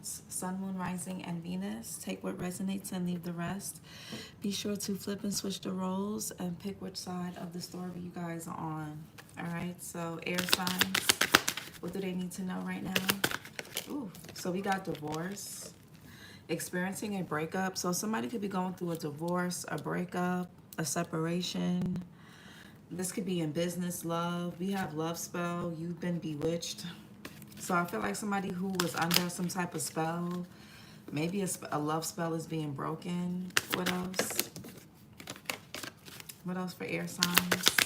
Wands, Sun, Moon, Rising, and Venus. Take what resonates and leave the rest. Be sure to flip and switch the roles and pick which side of the story you guys are on. All right, so air signs, what do they need to know right now? Ooh, so we got divorce, experiencing a breakup. So somebody could be going through a divorce, a breakup, a separation. This could be in business, love. We have love spell. You've been bewitched. So I feel like somebody who was under some type of spell, maybe a love spell is being broken. What else? What else for air signs?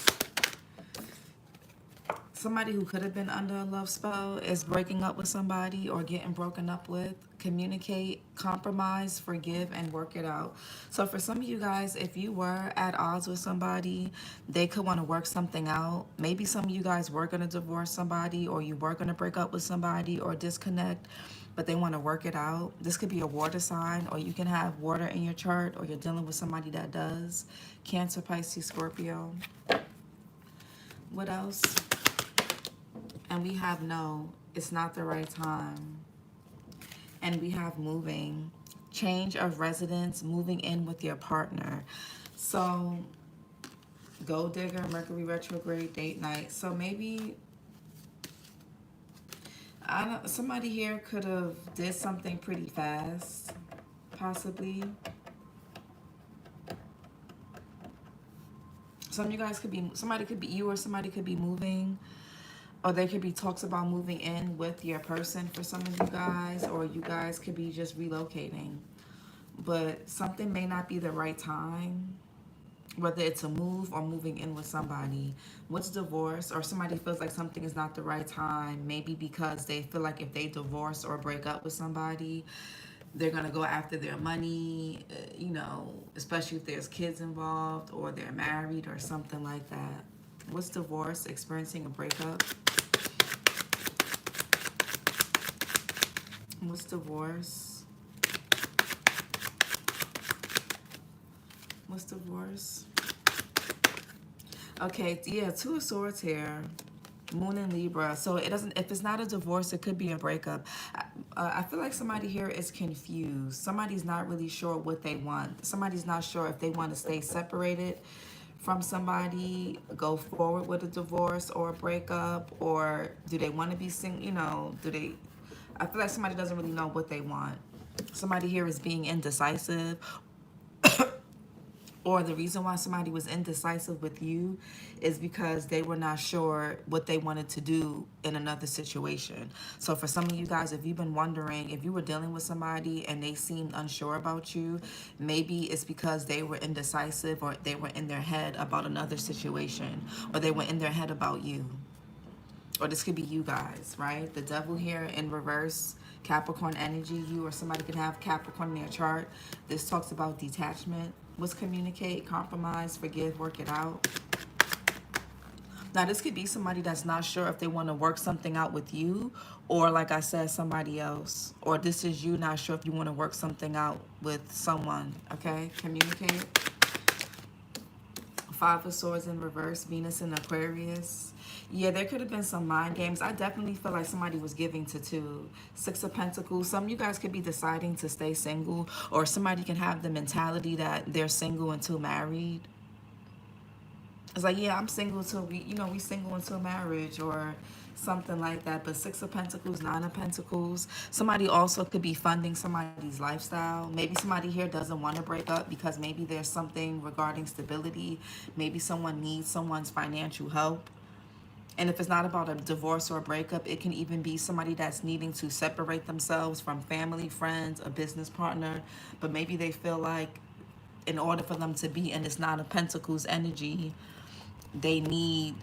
Somebody who could have been under a love spell is breaking up with somebody or getting broken up with. Communicate, compromise, forgive, and work it out. So for some of you guys, if you were at odds with somebody, they could want to work something out. Maybe some of you guys were going to divorce somebody, or you were going to break up with somebody or disconnect, but they want to work it out. This could be a water sign, or you can have water in your chart, or you're dealing with somebody that does. Cancer, Pisces, Scorpio. What else? And we have no, it's not the right time. And we have moving, change of residence, moving in with your partner. So, gold digger, Mercury retrograde, date night. So maybe, somebody here could have did something pretty fast, possibly. Some of you guys could be, somebody could be you, or somebody could be moving. Or there could be talks about moving in with your person for some of you guys, or you guys could be just relocating. But something may not be the right time, whether it's a move or moving in with somebody. What's divorce? Or somebody feels like something is not the right time, maybe because they feel like if they divorce or break up with somebody, they're going to go after their money, you know, especially if there's kids involved or they're married or something like that. What's divorce? Experiencing a breakup. What's divorce? What's divorce? Okay, yeah, Two of Swords here. Moon in Libra. So it doesn't, if it's not a divorce, it could be a breakup. I feel like somebody here is confused. Somebody's not really sure what they want. Somebody's not sure if they want to stay separated from somebody, go forward with a divorce or a breakup, or do they want to be single, you know, I feel like somebody doesn't really know what they want. Somebody here is being indecisive, or the reason why somebody was indecisive with you is because they were not sure what they wanted to do in another situation. So for some of you guys, if you've been wondering, if you were dealing with somebody and they seemed unsure about you, maybe it's because they were indecisive, or they were in their head about another situation, or they were in their head about you. Or this could be you guys, right? The devil here in reverse, Capricorn energy. You or somebody could have Capricorn in their chart. This talks about detachment. What's communicate, compromise, forgive, work it out. Now, this could be somebody that's not sure if they want to work something out with you, or like I said, somebody else. Or this is you not sure if you want to work something out with someone, okay? Communicate. Five of Swords in reverse, Venus in Aquarius. Yeah, there could have been some mind games. I definitely feel like somebody was giving to two. Six of Pentacles. Some of you guys could be deciding to stay single, or somebody can have the mentality that they're single until married. It's like, yeah, I'm single until we single until marriage, or something like that. But Six of Pentacles, Nine of Pentacles. Somebody also could be funding somebody's lifestyle. Maybe somebody here doesn't want to break up because maybe there's something regarding stability. Maybe someone needs someone's financial help. And if it's not about a divorce or a breakup, it can even be somebody that's needing to separate themselves from family, friends, a business partner. But maybe they feel like in order for them to be in this Nine of Pentacles energy, they need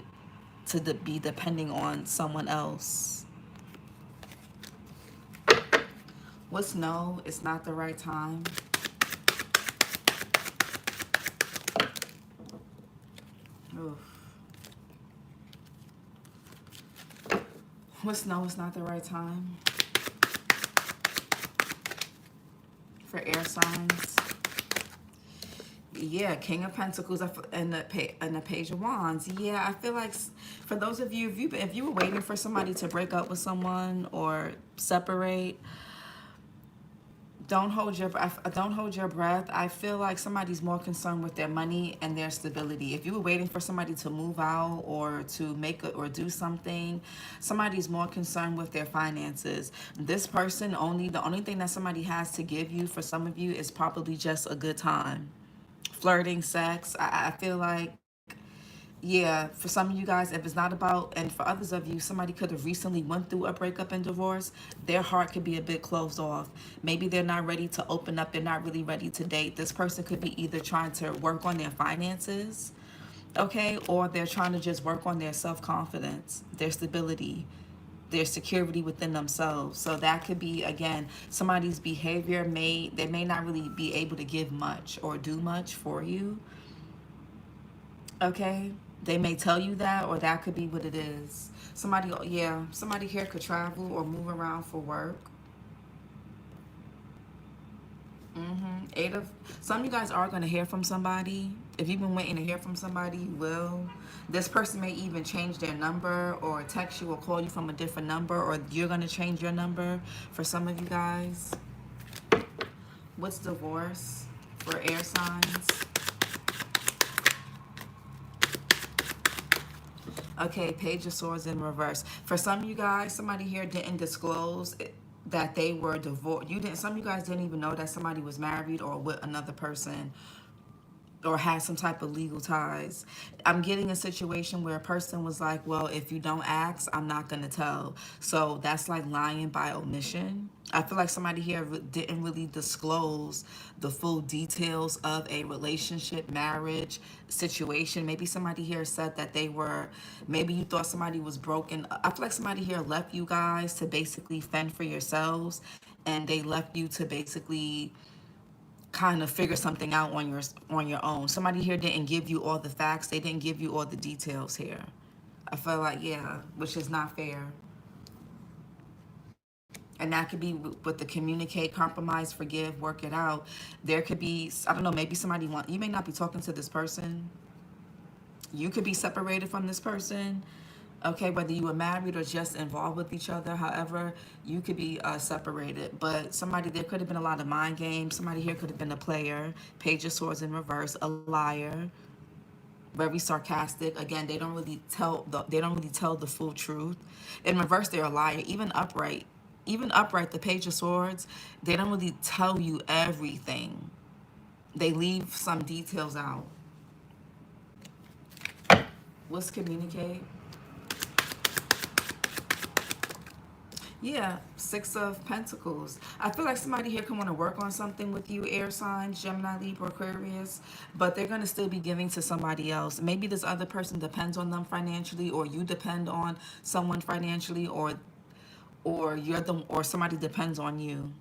to be depending on someone else. What's no? It's not the right time. Oof. What's no? It's not the right time. For air signs. Yeah, King of Pentacles and the Page of Wands. Yeah, I feel like for those of you, if you were waiting for somebody to break up with someone or separate, Don't hold your breath. Don't hold your breath. I feel like somebody's more concerned with their money and their stability. If you were waiting for somebody to move out or to make it or do something, somebody's more concerned with their finances. This person the only thing that somebody has to give you for some of you is probably just a good time. Flirting, sex. I feel like, yeah, for some of you guys, if it's not about, and for others of you, somebody could have recently went through a breakup and divorce. Their heart could be a bit closed off. Maybe they're not ready to open up. They're not really ready to date. This person could be either trying to work on their finances, okay, or they're trying to just work on their self-confidence, their stability, their security within themselves. So that could be, again, somebody's behavior they may not really be able to give much or do much for you, okay? They may tell you that, or that could be what it is. Somebody, yeah, somebody here could travel or move around for work. Some of you guys are going to hear from somebody. If you've been waiting to hear from somebody, you will. This person may even change their number or text you or call you from a different number, or you're going to change your number for some of you guys. What's divorce for air signs? Okay, Page of Swords in reverse. For some of you guys, somebody here didn't disclose that they were divorced. Some of you guys didn't even know that somebody was married or with another person, or had some type of legal ties. I'm getting a situation where a person was like, well, if you don't ask, I'm not going to tell. So that's like lying by omission. I feel like somebody here didn't really disclose the full details of a relationship, marriage situation. Maybe somebody here said that maybe you thought somebody was broken. I feel like somebody here left you guys to basically fend for yourselves, and they left you to basically kind of figure something out on your own. Somebody here didn't give you all the facts. They didn't give you all the details here. I feel like, yeah, which is not fair. And that could be with the communicate, compromise, forgive, work it out. There could be, I don't know, maybe you may not be talking to this person. You could be separated from this person. Okay, whether you were married or just involved with each other, however, you could be separated. But there could have been a lot of mind games. Somebody here could have been a player. Page of Swords in reverse, a liar, very sarcastic. Again, they don't really tell the full truth. In reverse, they're a liar. Even upright, the Page of Swords, they don't really tell you everything. They leave some details out. Let's communicate. Yeah, Six of Pentacles. I feel like somebody here can want to work on something with you, air signs, Gemini, Libra, Aquarius, but they're going to still be giving to somebody else. Maybe this other person depends on them financially, or you depend on someone financially, or somebody depends on you.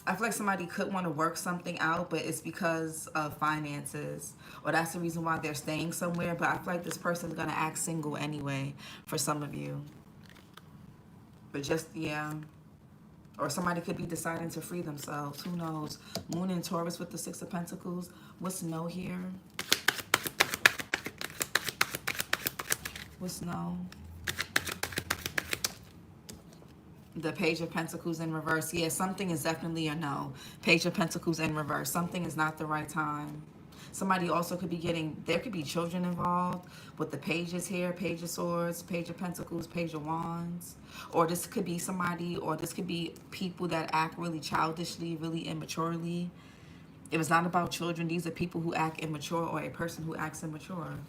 I feel like somebody could want to work something out, but it's because of finances, or that's the reason why they're staying somewhere. But I feel like this person's going to act single anyway for some of you. But just, yeah. Or somebody could be deciding to free themselves. Who knows? Moon and Taurus with the Six of Pentacles. What's no here? What's no? The Page of Pentacles in reverse. Yeah, something is definitely a no. Page of Pentacles in reverse. Something is not the right time. Somebody also could be there could be children involved with the pages here. Page of Swords, Page of Pentacles, Page of Wands. Or this could be this could be people that act really childishly, really immaturely. If it's not about children, these are people who act immature, or a person who acts immature.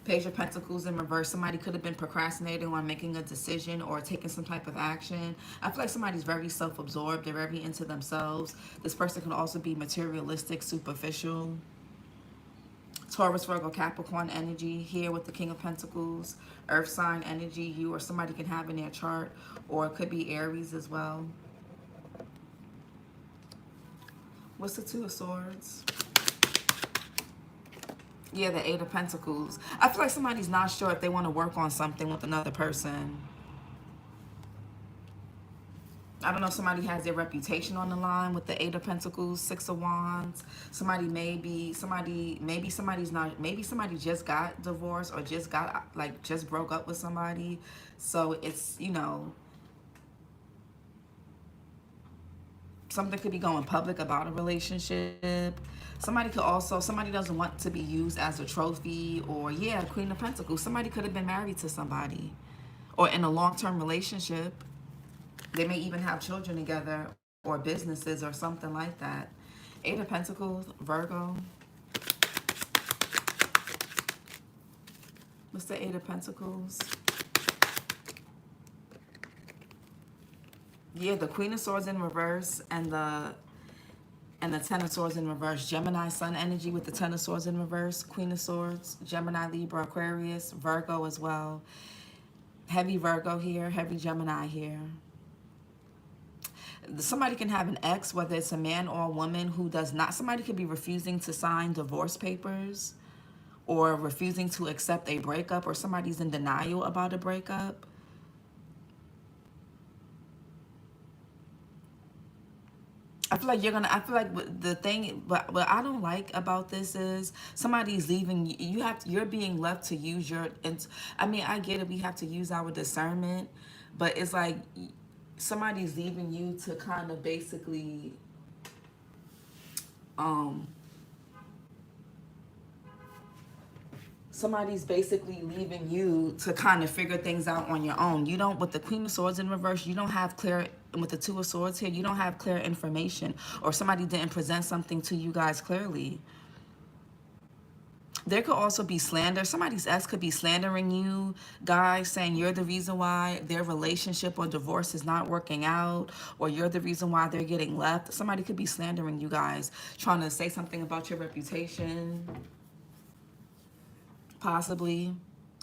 Page of Pentacles in reverse. Somebody could have been procrastinating on making a decision or taking some type of action. I feel like somebody's very self-absorbed. They're very into themselves. This person can also be materialistic, superficial. Taurus, Virgo, Capricorn energy here with the King of Pentacles. Earth sign energy you or somebody can have in their chart. Or it could be Aries as well. What's the Two of Swords? Yeah, the Eight of Pentacles. I feel like somebody's not sure if they want to work on something with another person. I don't know if somebody has their reputation on the line with the Eight of Pentacles, Six of Wands. Maybe somebody just got divorced, or just broke up with somebody. So it's, Something could be going public about a relationship. Somebody doesn't want to be used as a trophy. Or, yeah, Queen of Pentacles. Somebody could have been married to somebody or in a long-term relationship. They may even have children together or businesses or something like that. Eight of Pentacles, Virgo. What's the Eight of Pentacles? Yeah, the Queen of Swords in reverse and the Ten of Swords in reverse. Gemini Sun energy with the Ten of Swords in reverse. Queen of Swords, Gemini, Libra, Aquarius, Virgo as well. Heavy Virgo here, heavy Gemini here. Somebody can have an ex, whether it's a man or a woman, who does not. Somebody could be refusing to sign divorce papers or refusing to accept a breakup, or somebody's in denial about a breakup. I feel like the thing, but what I don't like about this is somebody's leaving. You're being left to use your, and I mean, I get it. We have to use our discernment, but it's like somebody's leaving you to kind of basically, somebody's basically leaving you to kind of figure things out on your own. You don't, with the Queen of Swords in reverse, you don't have clear, with the Two of Swords here, you don't have clear information, or somebody didn't present something to you guys clearly. There could also be slander. Somebody's ex could be slandering you, guys, saying you're the reason why their relationship or divorce is not working out, or you're the reason why they're getting left. Somebody could be slandering you guys, trying to say something about your reputation, possibly.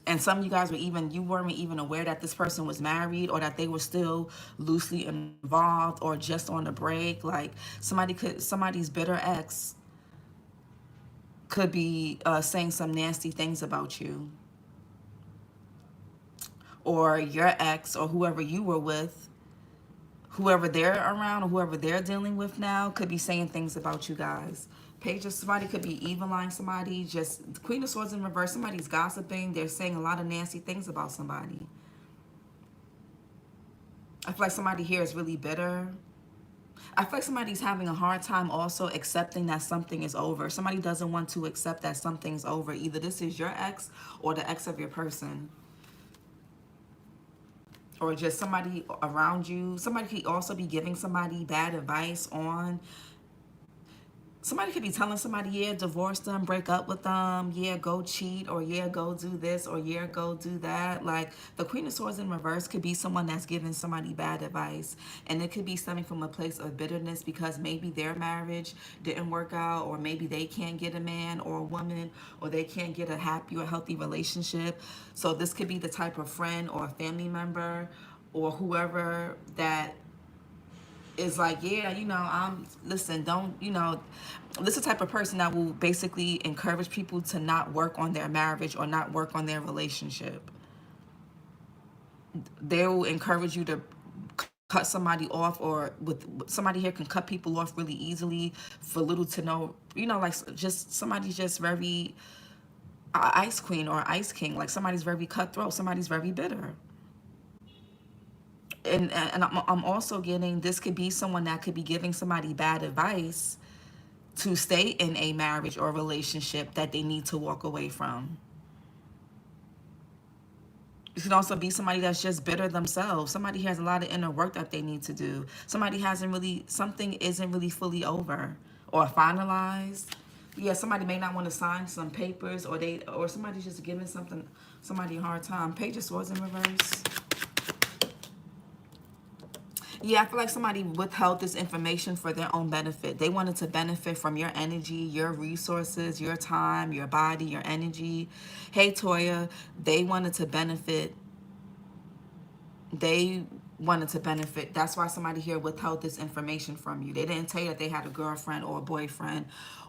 And some of you guys you weren't even aware that this person was married, or that they were still loosely involved, or just on the break. Like somebody's bitter ex could be saying some nasty things about you, or your ex, or whoever you were with, whoever they're around, or whoever they're dealing with now, could be saying things about you guys. Page of, somebody could be eviling somebody. Just Queen of Swords in reverse. Somebody's gossiping. They're saying a lot of nasty things about somebody. I feel like somebody here is really bitter. I feel like somebody's having a hard time also accepting that something is over. Somebody doesn't want to accept that something's over. Either this is your ex or the ex of your person, or just somebody around you. Somebody could also be giving somebody bad advice on. Somebody could be telling somebody, yeah, divorce them, break up with them, yeah, go cheat, or yeah, go do this, or yeah, go do that. Like the Queen of Swords in reverse could be someone that's giving somebody bad advice. And it could be stemming from a place of bitterness because maybe their marriage didn't work out, or maybe they can't get a man or a woman, or they can't get a happy or healthy relationship. So this could be the type of friend or a family member or whoever that is like, yeah, listen, don't, this is the type of person that will basically encourage people to not work on their marriage or not work on their relationship. They will encourage you to cut somebody off, or with somebody here can cut people off really easily for little to no, like just somebody's just very ice queen or ice king. Like somebody's very cutthroat, somebody's very bitter. And I'm also getting, this could be someone that could be giving somebody bad advice to stay in a marriage or relationship that they need to walk away from. It can also be somebody that's just bitter themselves. Somebody has a lot of inner work that they need to do. Something isn't really fully over or finalized. Yeah, somebody may not want to sign some papers, or somebody's just giving somebody a hard time. Page of Swords in reverse. Yeah, I feel like somebody withheld this information for their own benefit. They wanted to benefit from your energy, your resources, your time, your body, your energy. Hey, Toya, they wanted to benefit. That's why somebody here withheld this information from you. They didn't tell you that they had a girlfriend or a boyfriend,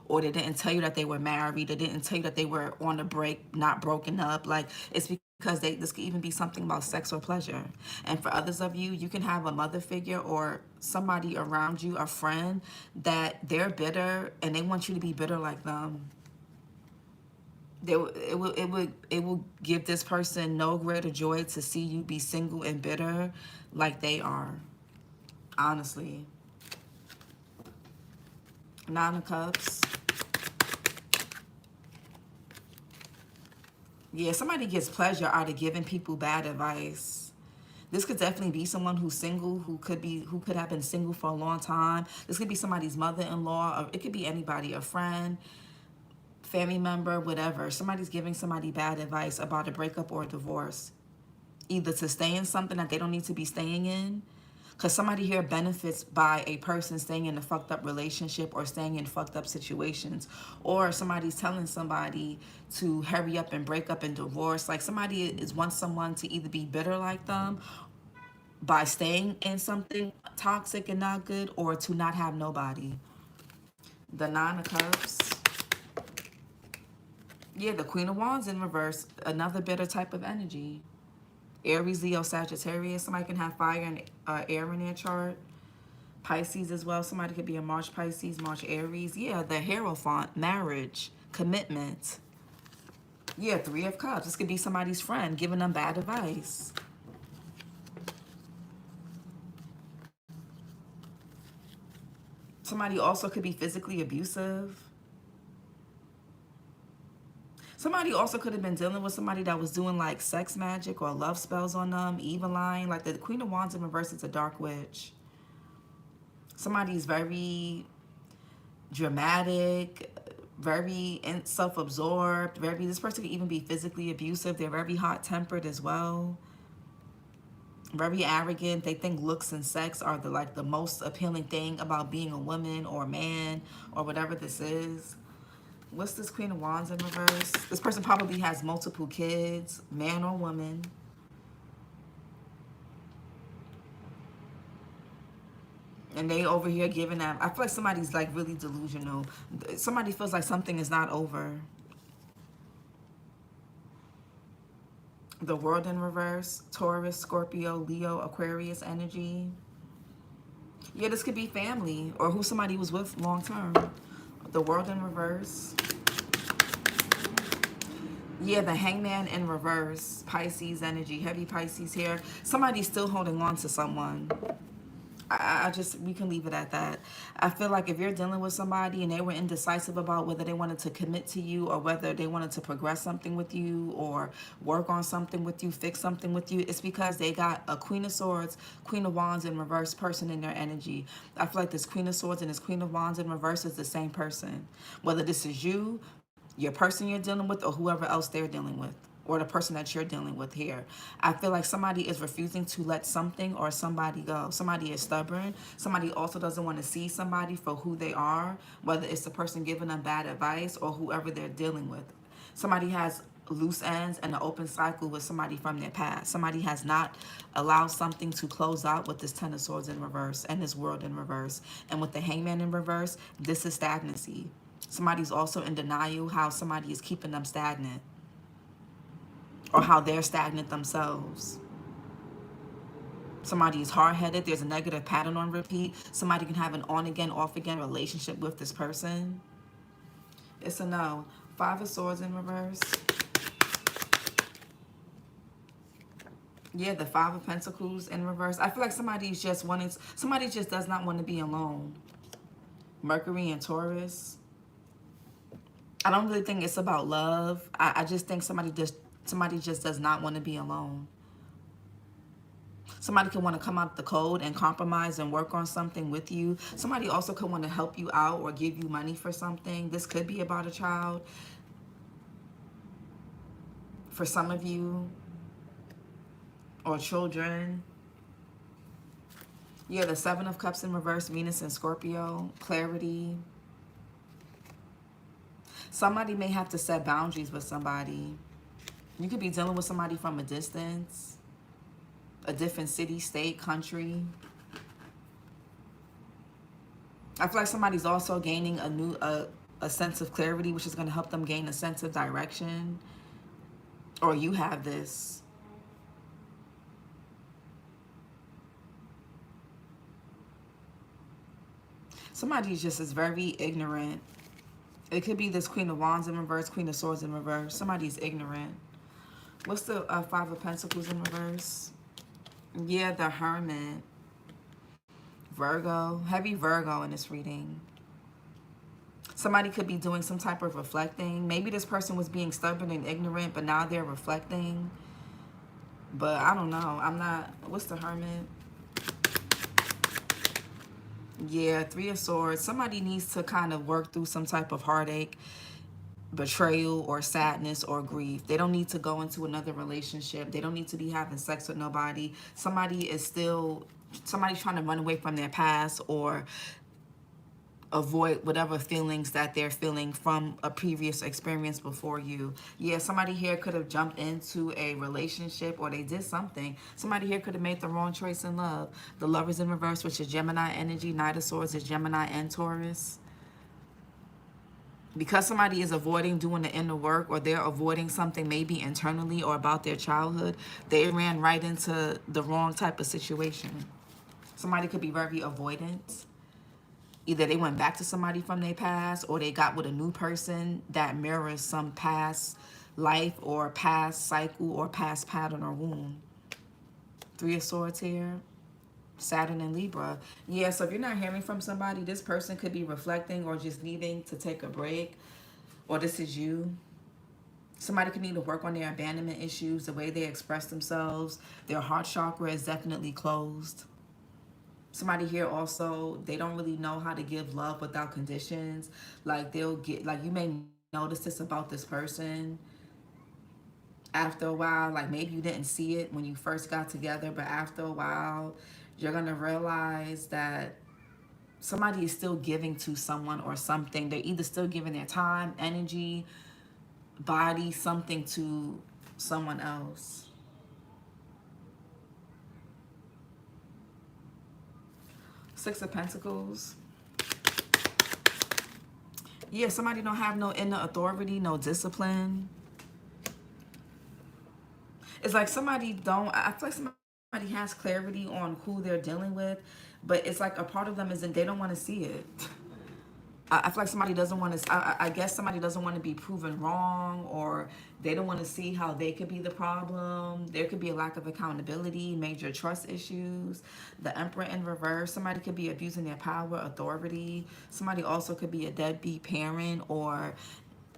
or they didn't tell you that they were married. They didn't tell you that they were on a break, not broken up. Like, it's because this could even be something about sex or pleasure. And for others of you, you can have a mother figure or somebody around you, a friend, that they're bitter and they want you to be bitter like them. It will give this person no greater joy to see you be single and bitter like they are. Honestly. Nine of Cups. Yeah, somebody gets pleasure out of giving people bad advice. This could definitely be someone who's single, who could have been single for a long time. This could be somebody's mother-in-law, or it could be anybody, a friend, family member, whatever. Somebody's giving somebody bad advice about a breakup or a divorce. Either to stay in something that they don't need to be staying in, because somebody here benefits by a person staying in a fucked up relationship or staying in fucked up situations. Or somebody's telling somebody to hurry up and break up and divorce. Like somebody wants someone to either be bitter like them by staying in something toxic and not good, or to not have nobody. The Nine of Cups. Yeah, the Queen of Wands in reverse. Another bitter type of energy. Aries, Leo, Sagittarius. Somebody can have fire and air in their chart. Pisces as well. Somebody could be a March Pisces, March Aries. Yeah, the Hierophant, marriage, commitment. Yeah, Three of Cups. This could be somebody's friend giving them bad advice. Somebody also could be physically abusive. Somebody also could have been dealing with somebody that was doing like sex magic or love spells on them, Eveline. Like the Queen of Wands in reverse is a dark witch. Somebody's very dramatic, very self-absorbed, this person could even be physically abusive. They're very hot-tempered as well. Very arrogant. They think looks and sex are the most appealing thing about being a woman or a man or whatever this is. What's this Queen of Wands in reverse? This person probably has multiple kids, man or woman. And they over here giving them, I feel like somebody's like really delusional. Somebody feels like something is not over. The World in reverse, Taurus, Scorpio, Leo, Aquarius energy. Yeah, this could be family or who somebody was with long term. The World in reverse. Yeah, the Hangman in reverse, Pisces energy, heavy Pisces here. Somebody's still holding on to someone. We can leave it at that. I feel like if you're dealing with somebody and they were indecisive about whether they wanted to commit to you or whether they wanted to progress something with you or work on something with you, fix something with you, it's because they got a Queen of Swords, Queen of Wands in reverse person in their energy. I feel like this Queen of Swords and this Queen of Wands in reverse is the same person. Whether this is you, your person you're dealing with, or whoever else they're dealing with, or the person that you're dealing with here. I feel like somebody is refusing to let something or somebody go. Somebody is stubborn. Somebody also doesn't want to see somebody for who they are, whether it's the person giving them bad advice or whoever they're dealing with. Somebody has loose ends and an open cycle with somebody from their past. Somebody has not allowed something to close out with this Ten of Swords in reverse and this World in reverse. And with the Hangman in reverse, this is stagnancy. Somebody's also in denial how somebody is keeping them stagnant, or how they're stagnant themselves. Somebody is hard-headed. There's a negative pattern on repeat. Somebody can have an on-again, off-again relationship with this person. It's a no. Five of Swords in reverse. Yeah, the Five of Pentacles in reverse. I feel like somebody just does not want to be alone. Mercury and Taurus. I don't really think it's about love. I just think somebody just does not want to be alone. Somebody can want to come out the code and compromise and work on something with you. Somebody also could want to help you out or give you money for something. This could be about a child for some of you, or children. Yeah, the Seven of Cups in reverse, Venus and Scorpio, clarity. Somebody may have to set boundaries with somebody. You could be dealing with somebody from a distance, a different city, state, country. I feel like somebody's also gaining a sense of clarity, which is going to help them gain a sense of direction. Or you have this. Somebody just is very ignorant. It could be this Queen of Wands in reverse, Queen of Swords in reverse. Somebody's ignorant. What's the Five of Pentacles in reverse? Yeah, the Hermit. Virgo. Heavy Virgo in this reading. Somebody could be doing some type of reflecting. Maybe this person was being stubborn and ignorant, but now they're reflecting. But I don't know. I'm not... What's the Hermit? Yeah, Three of Swords. Somebody needs to kind of work through some type of heartache, betrayal, or sadness, or grief. They don't need to go into another relationship. They don't need to be having sex with nobody. Somebody's trying to run away from their past or avoid whatever feelings that they're feeling from a previous experience before you. Yeah, somebody here could have jumped into a relationship, or they did something. Somebody here could have made the wrong choice in love. The Lovers in reverse, which is Gemini energy. Knight of Swords is Gemini and Taurus. Because somebody is avoiding doing the inner work, or they're avoiding something maybe internally or about their childhood, they ran right into the wrong type of situation. Somebody could be very avoidant. Either they went back to somebody from their past, or they got with a new person that mirrors some past life or past cycle or past pattern or wound. Three of Swords here. Saturn and Libra. Yeah, so if you're not hearing from somebody, this person could be reflecting or just needing to take a break. Or this is you. Somebody could need to work on their abandonment issues, the way they express themselves. Their heart chakra is definitely closed. Somebody here also, they don't really know how to give love without conditions. Like they'll get, like you may notice this about this person after a while. Like maybe you didn't see it when you first got together, but after a while, you're going to realize that somebody is still giving to someone or something. They're either still giving their time, energy, body, something to someone else. Six of Pentacles. Yeah, somebody don't have no inner authority, no discipline. It's like somebody don't... I feel like somebody has clarity on who they're dealing with, but it's like a part of them isn't... They don't want to see it. I feel like somebody doesn't want to... I guess somebody doesn't want to be proven wrong, or they don't want to see how they could be the problem. There could be a lack of accountability, major trust issues. The Emperor in reverse. Somebody could be abusing their power, authority. Somebody also could be a deadbeat parent, or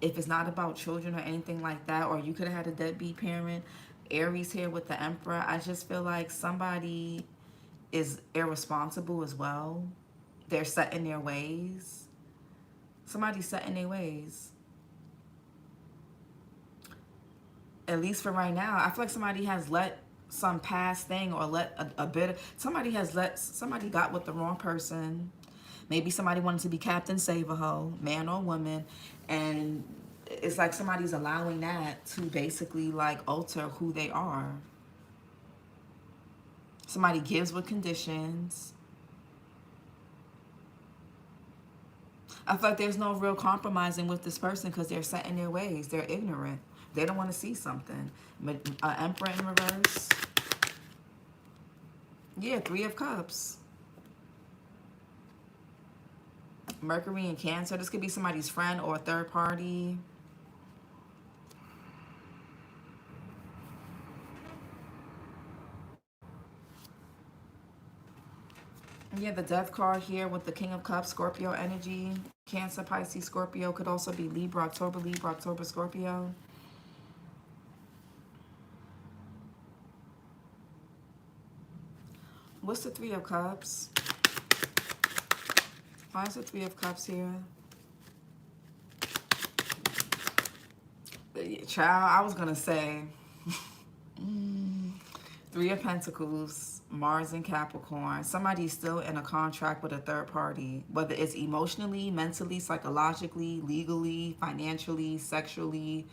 if it's not about children or anything like that, or you could have had a deadbeat parent. Aries here with the Emperor. I just feel like somebody is irresponsible as well. They're set in their ways. Somebody's set in their ways. At least for right now. I feel like somebody has let some past thing, or let a bit... Somebody got with the wrong person. Maybe somebody wanted to be Captain Save-A-Ho, man or woman, and it's like somebody's allowing that to basically like alter who they are. Somebody gives with conditions. I feel like there's no real compromising with this person because they're set in their ways. They're ignorant. They don't want to see something. Emperor in reverse. Yeah, Three of Cups. Mercury in Cancer. This could be somebody's friend or a third party. Yeah, the Death card here with the King of Cups, Scorpio energy. Cancer, Pisces, Scorpio. Could also be Libra, October, Scorpio. What's the Three of Cups? Why is the Three of Cups here? Child, I was going to say... Three of Pentacles, Mars and Capricorn. Somebody's still in a contract with a third party, whether it's emotionally, mentally, psychologically, legally, financially, sexually,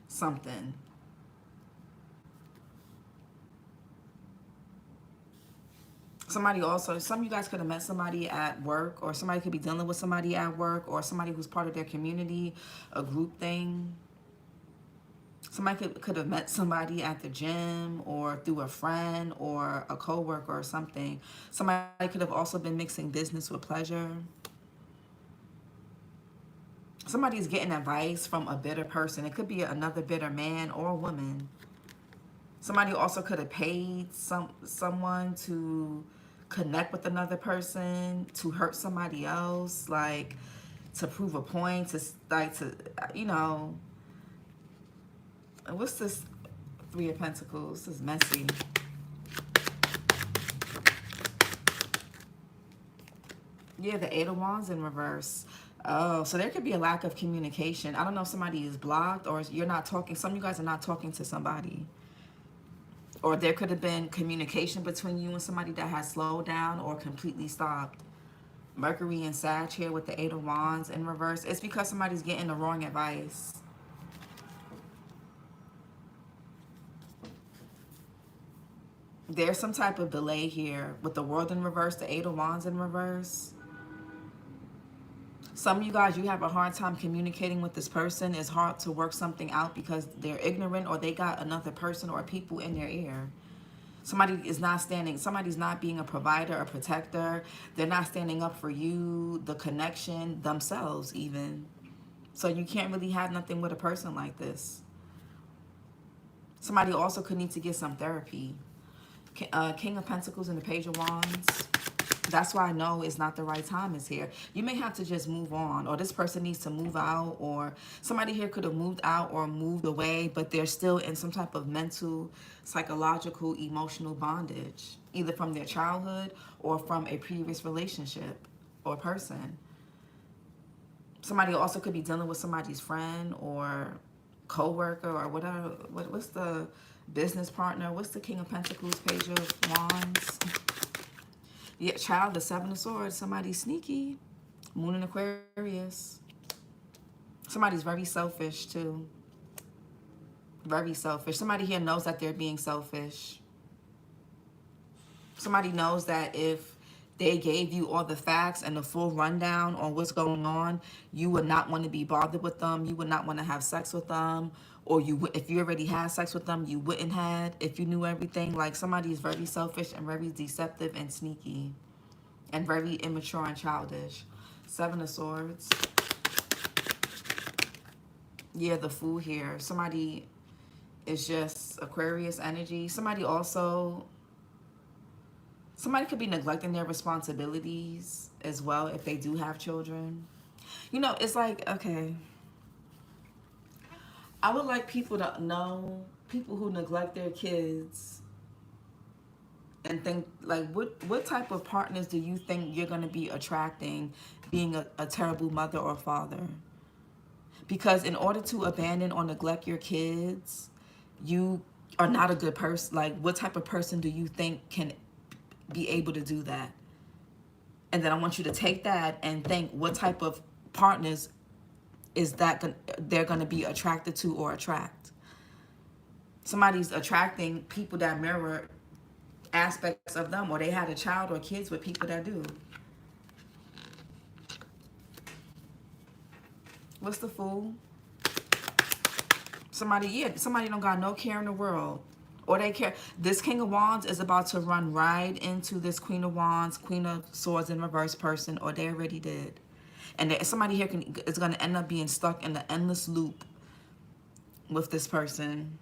something. Somebody also, some of you guys could have met somebody at work, or somebody could be dealing with somebody at work, or somebody who's part of their community, a group thing. Somebody could have met somebody at the gym, or through a friend or a coworker or something. Somebody could have also been mixing business with pleasure. Somebody's getting advice from a bitter person. It could be another bitter man or woman. Somebody also could have paid someone to connect with another person to hurt somebody else. Like, to prove a point, to like to, you know, what's this Three of Pentacles? This is messy. Yeah, the Eight of Wands in reverse. Oh, so there could be a lack of communication. I don't know if somebody is blocked or you're not talking. Some of you guys are not talking to somebody. Or there could have been communication between you and somebody that has slowed down or completely stopped. Mercury and Sag here with the Eight of Wands in reverse. It's because somebody's getting the wrong advice. There's some type of delay here with the World in reverse, the Eight of Wands in reverse. Some of you guys, you have a hard time communicating with this person. It's hard to work something out because they're ignorant or they got another person or people in their ear. Somebody is not standing, somebody's not being a provider, a protector. They're not standing up for you, the connection, themselves even. So you can't really have nothing with a person like this. Somebody also could need to get some therapy. King of Pentacles and the Page of Wands. That's why I know it's not the right time is here. You may have to just move on, or this person needs to move out, or somebody here could have moved out or moved away, but they're still in some type of mental, psychological, emotional bondage, either from their childhood or from a previous relationship or person. Somebody also could be dealing with somebody's friend or co-worker or whatever. What's the business partner? What's the King of Pentacles, Page of Wands? Yeah, child, the Seven of Swords. Somebody's sneaky. Moon in Aquarius. Somebody's very selfish too. Very selfish. Somebody here knows that they're being selfish. Somebody knows that if they gave you all the facts and the full rundown on what's going on, you would not want to be bothered with them. You would not want to have sex with them. Or if you already had sex with them, you wouldn't have if you knew everything. Like somebody is very selfish and very deceptive and sneaky. And very immature and childish. Seven of Swords. Yeah, the Fool here. Somebody is just Aquarius energy. Somebody could be neglecting their responsibilities as well if they do have children. You know, it's like, okay, I would like people to know, people who neglect their kids and think, like, what type of partners do you think you're going to be attracting being a terrible mother or father? Because in order to abandon or neglect your kids, you are not a good person. Like, what type of person do you think can be able to do that? And then I want you to take that and think, what type of partners is that they're going to be attracted to or attract? Somebody's attracting people that mirror aspects of them, or they had a child or kids with people that do. What's the Fool? Somebody don't got no care in the world. Or they care. This King of Wands is about to run right into this Queen of Wands, Queen of Swords in reverse person, or they already did. And somebody here is going to end up being stuck in the endless loop with this person.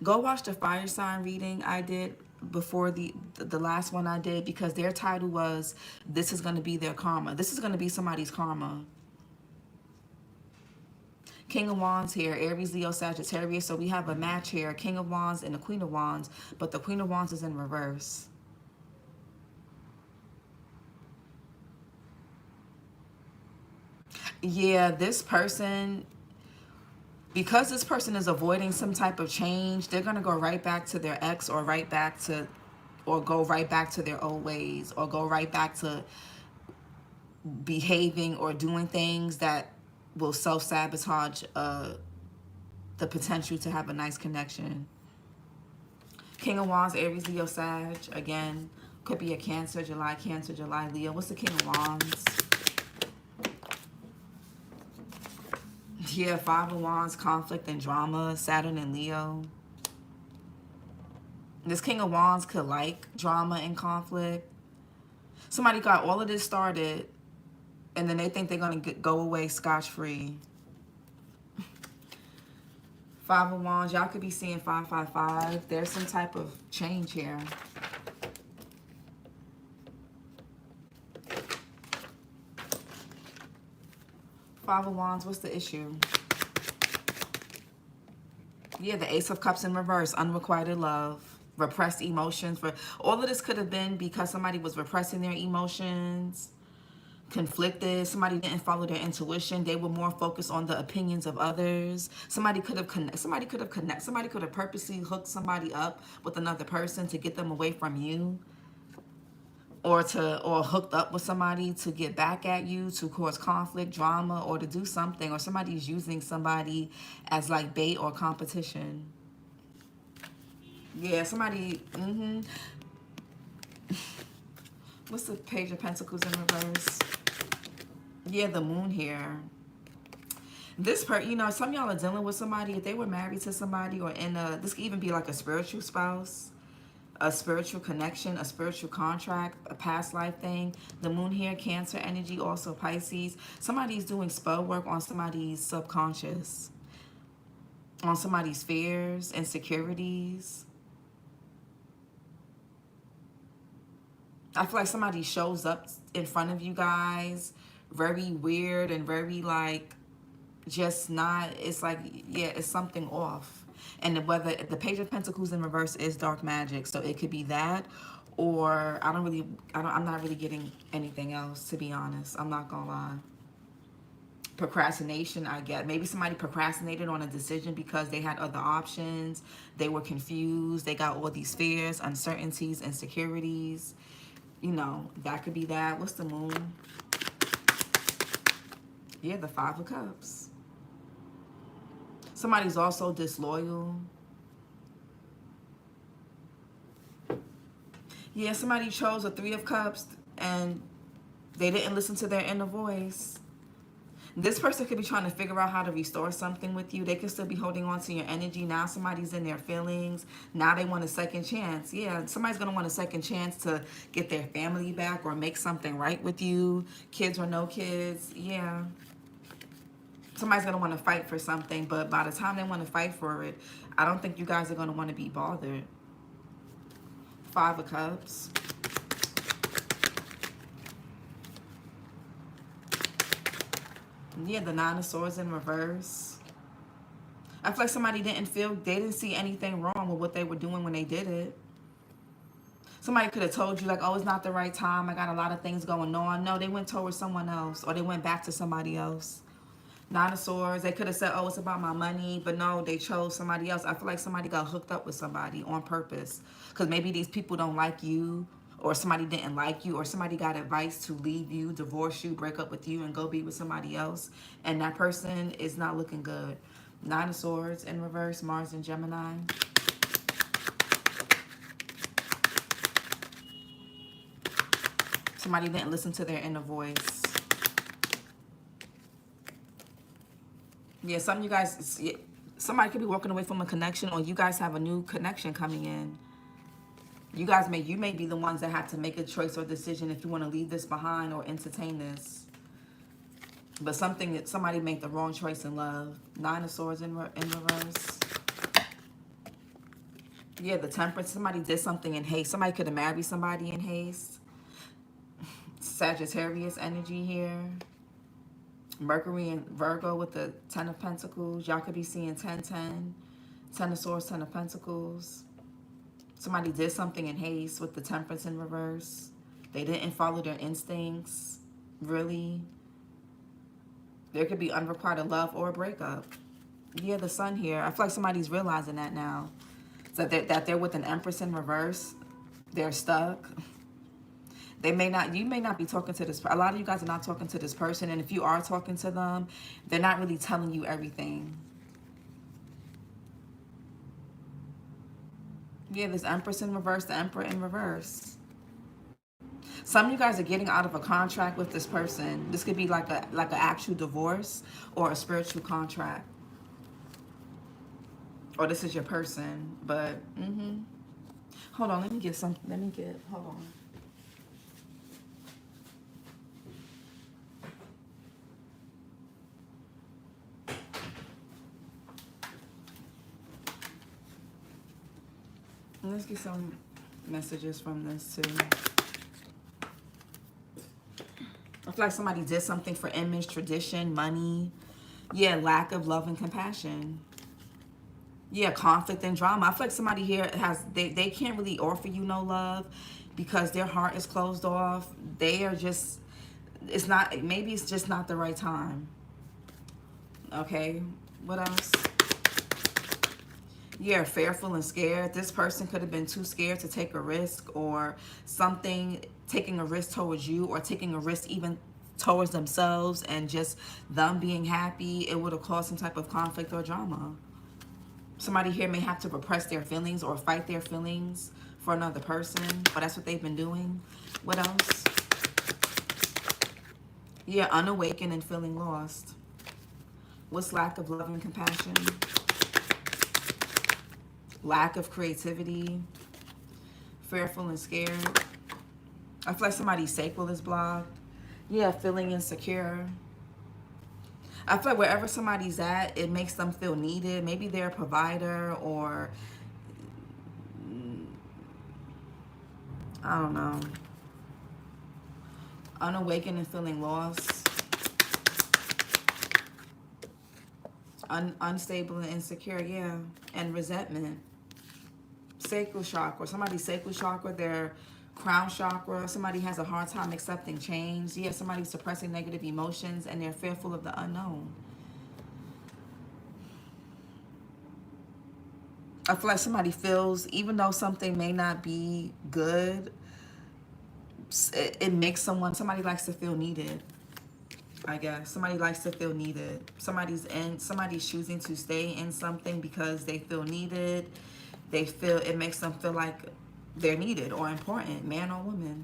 Go watch the fire sign reading I did before the last one I did, because their title was, this is going to be their karma. This is going to be somebody's karma. King of Wands here, Aries, Leo, Sagittarius. So we have a match here, King of Wands and the Queen of Wands, but the Queen of Wands is in reverse. Yeah, this person, because this person is avoiding some type of change, they're going to go right back to their ex, or go right back to their old ways, or go right back to behaving or doing things that will self-sabotage the potential to have a nice connection. King of Wands, Aries, Leo, Sag. Again, could be a Cancer, July, Leo. What's the King of Wands? Yeah, Five of Wands, conflict and drama, Saturn and Leo. This King of Wands could like drama and conflict. Somebody got all of this started, and then they think they're going to go away scotch-free. Five of Wands, y'all could be seeing 555. There's some type of change here. Five of Wands, what's the issue? Yeah, the Ace of Cups in reverse, unrequited love, repressed emotions. For all of this could have been because somebody was repressing their emotions, conflicted, somebody didn't follow their intuition, they were more focused on the opinions of others. Somebody could have purposely hooked somebody up with another person to get them away from you, or hooked up with somebody to get back at you, to cause conflict, drama, or to do something, or somebody's using somebody as like bait or competition. Yeah, somebody, what's the Page of Pentacles in reverse? Yeah, the Moon here. This you know, some of y'all are dealing with somebody, if they were married to somebody, or this could even be like a spiritual spouse, a spiritual connection, a spiritual contract, a past life thing. The Moon here, Cancer energy, also Pisces. Somebody's doing spell work on somebody's subconscious, on somebody's fears, insecurities. I feel like somebody shows up in front of you guys very weird and very like just not, it's like, yeah, it's something off. And whether the Page of Pentacles in reverse is dark magic, so it could be that, or I'm not really getting anything else, to be honest. I'm not gonna lie. Procrastination, I get. Maybe somebody procrastinated on a decision because they had other options. They were confused. They got all these fears, uncertainties, insecurities. You know, that could be that. What's the Moon? Yeah, the Five of Cups. Somebody's also disloyal. Yeah, somebody chose a Three of Cups and they didn't listen to their inner voice. This person could be trying to figure out how to restore something with you. They could still be holding on to your energy. Now somebody's in their feelings. Now they want a second chance. Yeah, somebody's going to want a second chance to get their family back or make something right with you. Kids or no kids. Yeah. Somebody's going to want to fight for something, but by the time they want to fight for it, I don't think you guys are going to want to be bothered. Five of Cups. Yeah, the Nine of Swords in reverse. I feel like somebody they didn't see anything wrong with what they were doing when they did it. Somebody could have told you like, oh, it's not the right time, I got a lot of things going on. No, they went towards someone else, or they went back to somebody else. Nine of Swords, they could have said, oh, it's about my money, but no, they chose somebody else. I feel like somebody got hooked up with somebody on purpose, because maybe these people don't like you, or somebody didn't like you, or somebody got advice to leave you, divorce you, break up with you, and go be with somebody else, and that person is not looking good. Nine of Swords in reverse, Mars and Gemini. Somebody didn't listen to their inner voice. Yeah, some of you guys, somebody could be walking away from a connection, or you guys have a new connection coming in. You may be the ones that have to make a choice or decision if you want to leave this behind or entertain this. But somebody made the wrong choice in love. Nine of Swords in reverse. Yeah, the Temperance. Somebody did something in haste. Somebody could have married somebody in haste. Sagittarius energy here. Mercury and Virgo with the Ten of Pentacles. Y'all could be seeing 10-10. Ten of Swords, Ten of Pentacles. Somebody did something in haste with the Temperance in reverse. They didn't follow their instincts. Really. There could be unrequited love or a breakup. Yeah, the Sun here. I feel like somebody's realizing that now. So that they're with an Empress in reverse. They're stuck. You may not be talking to this. A lot of you guys are not talking to this person. And if you are talking to them, they're not really telling you everything. Yeah, this Empress in reverse, the Emperor in reverse. Some of you guys are getting out of a contract with this person. This could be like an actual divorce or a spiritual contract. Or this is your person. But, hold on, hold on. Let's get some messages from this too. I feel like somebody did something for image, tradition, money. Yeah, lack of love and compassion. Yeah, conflict and drama. I feel like somebody here has, they can't really offer you no love because their heart is closed off. They are just, it's not, maybe it's just not the right time. Okay, what else? Yeah, fearful and scared. This person could have been too scared to take a risk or something, taking a risk towards you or taking a risk even towards themselves, and just them being happy, it would have caused some type of conflict or drama. Somebody here may have to repress their feelings or fight their feelings for another person, but that's what they've been doing. What else? Yeah, unawakened and feeling lost. What's lack of love and compassion? Lack of creativity. Fearful and scared. I feel like somebody's sacral is blocked. Yeah, feeling insecure. I feel like wherever somebody's at, it makes them feel needed. Maybe they're a provider, or I don't know. Unawakened and feeling lost. Unstable and insecure, yeah. And resentment. Sacral chakra. Somebody's sacral chakra, their crown chakra. Somebody has a hard time accepting change. Yeah, somebody's suppressing negative emotions and they're fearful of the unknown. I feel like somebody feels, even though something may not be good, it makes somebody likes to feel needed. I guess somebody likes to feel needed. Somebody's choosing to stay in something because they feel needed. They feel, it makes them feel like they're needed or important, man or woman.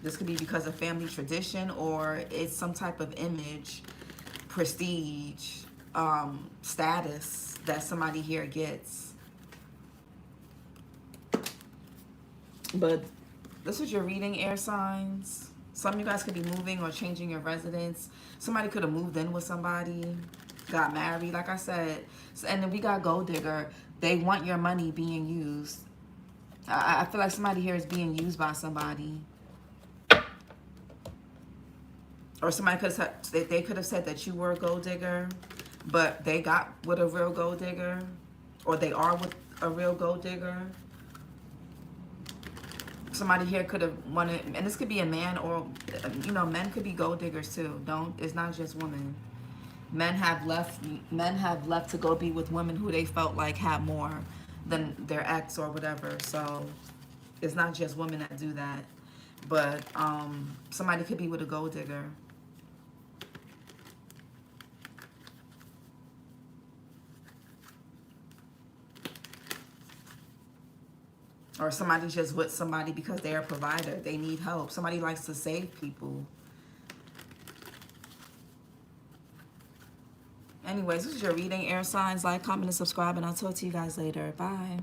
This could be because of family tradition, or it's some type of image, prestige, status that somebody here gets. But this is your reading, air signs. Some of you guys could be moving or changing your residence. Somebody could have moved in with somebody, got married, like I said. And then we got gold digger. They want your money being used. I feel like somebody here is being used by somebody. Or somebody could have said, they could have said that you were a gold digger, but they got with a real gold digger, or they are with a real gold digger. Somebody here could have wanted, and this could be a man, or, you know, men could be gold diggers too. It's not just women. Men have left to go be with women who they felt like had more than their ex or whatever. So it's not just women that do that. But somebody could be with a gold digger. Or somebody's just with somebody because they're a provider. They need help. Somebody likes to save people. Anyways, this is your reading, air signs. Like, comment, and subscribe, and I'll talk to you guys later. Bye.